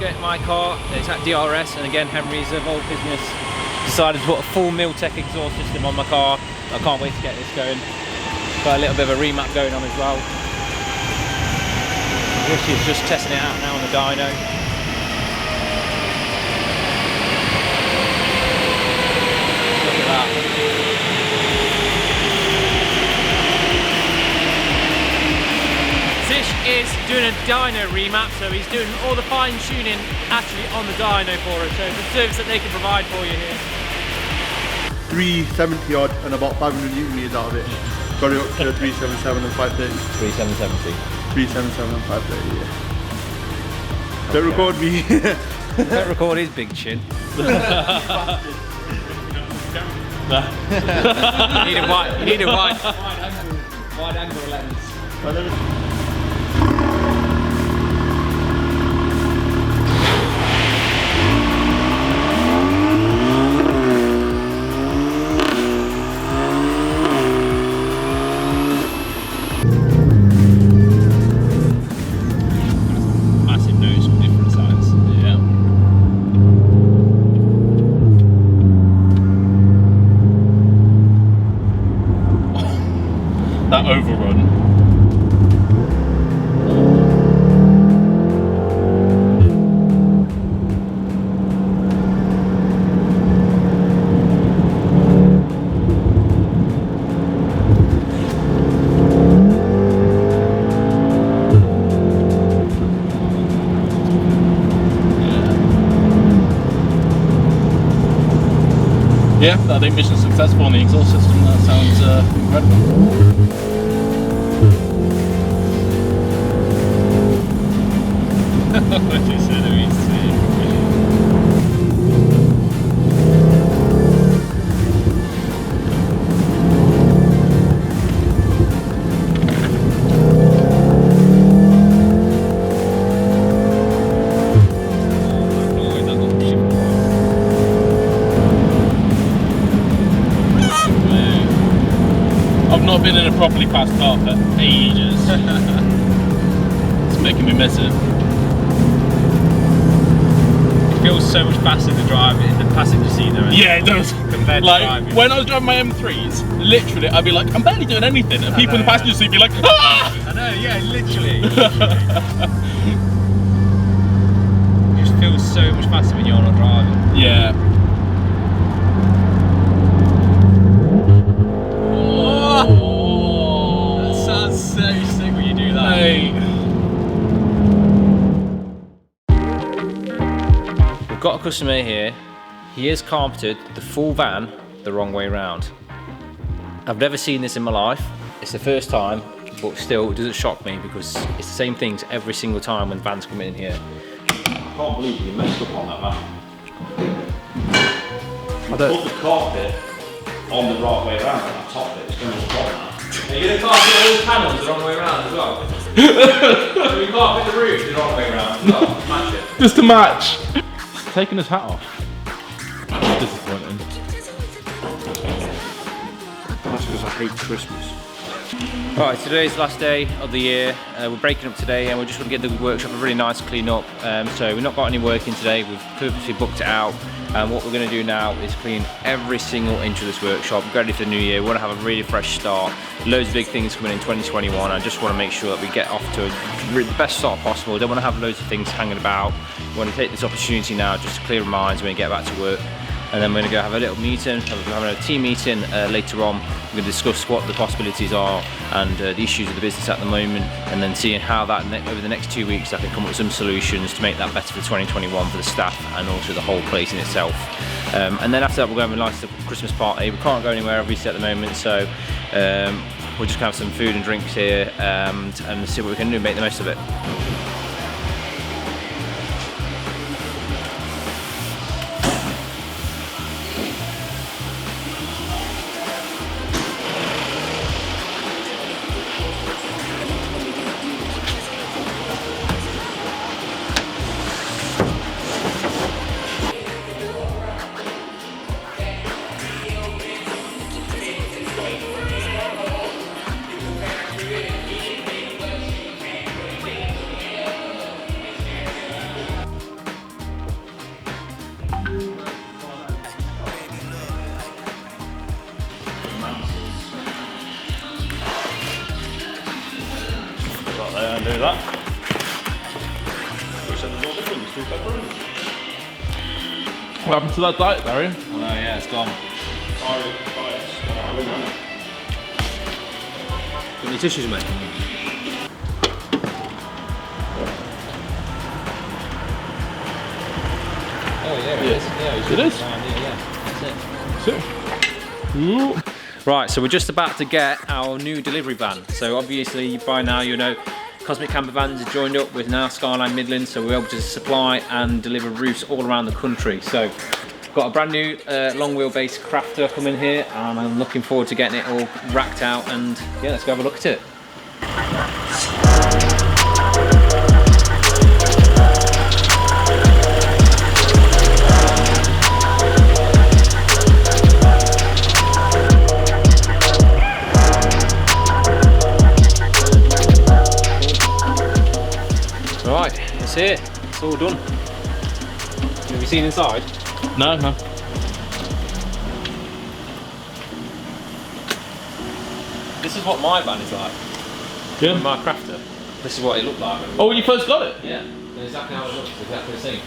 going to my car. It's at DRS, and again, Henry's of old business decided to put a full Miltek exhaust system on my car. I can't wait to get this going. Got a little bit of a remap going on as well. Rish is just testing it out now on the dyno. Look at that. Zish is doing a dyno remap, so he's doing all the fine tuning actually on the dyno for us. So it's a service that they can provide for you here. 370 odd and about 500 newton meters out of it. Got it up to 377 and 530. 3770. 377 and 530, yeah. Don't record me. Don't record his big chin. You need a wide angle lens. That overrun. Yeah, I think mission successful on the exhaust system. That sounds incredible. What you said to me, I've not been in a properly passed car for ages. It's making me miss it. Feels so much faster to drive in the passenger seat though. Yeah, it does. Compared to like driving. when I was driving my M3s, literally I'd be like, I'm barely doing anything, and people in the passenger seat be like, ah! I know, yeah, literally. It just feels so much faster when you're not driving. Yeah. Oh, that sounds so sick when you do that. Mate. Got a customer here. He has carpeted the full van the wrong way round. I've never seen this in my life. It's the first time, but still it doesn't shock me because it's the same things every single time when vans come in here. I can't believe you messed up on that van. You put the carpet on the right way around, that top bit, it's going to look like that. Are you going to carpet all the panels the wrong way around as well? So we carpet the roof the wrong way around as well, match it. Just to match. Taking his hat off. That's disappointing. That's because I hate Christmas. Alright, today's the last day of the year. We're breaking up today and we're just going to give the workshop a really nice clean up. So we've not got any work in today, we've purposely booked it out. And what we're going to do now is clean every single inch of this workshop, get ready for the new year. We want to have a really fresh start. Loads of big things coming in 2021. I just want to make sure that we get off to the best start possible. Don't want to have loads of things hanging about. We want to take this opportunity now just to clear our minds when we get back to work. And then we're going to go have a little meeting. We're having a team meeting later on. We're going to discuss what the possibilities are and the issues of the business at the moment, and then seeing how that over the next 2 weeks I can come up with some solutions to make that better for 2021 for the staff and also the whole place in itself. And then after that we're going to have a nice Christmas party. We can't go anywhere obviously at the moment, so we're just going to have some food and drinks here and see what we can do, make the most of it. Can do that. What happened to that diet, Dario? Oh no, yeah, it's gone. Got any tissues, mate? Oh yeah, it is. Yeah, it is. Yeah, that's it. Ooh. Right, so we're just about to get our new delivery van. So obviously by now you know Cosmic Campervans has joined up with now Skyline Midlands, so we're able to supply and deliver roofs all around the country. So got a brand new long wheelbase crafter coming here, and I'm looking forward to getting it all racked out, and yeah, let's go have a look at it. Right, it's here. It's all done. Have you seen inside? No. This is what my van is like. Yeah. My crafter. This is what it looked like. Oh, when you first got it? Yeah. Exactly how it looks. Exactly the same.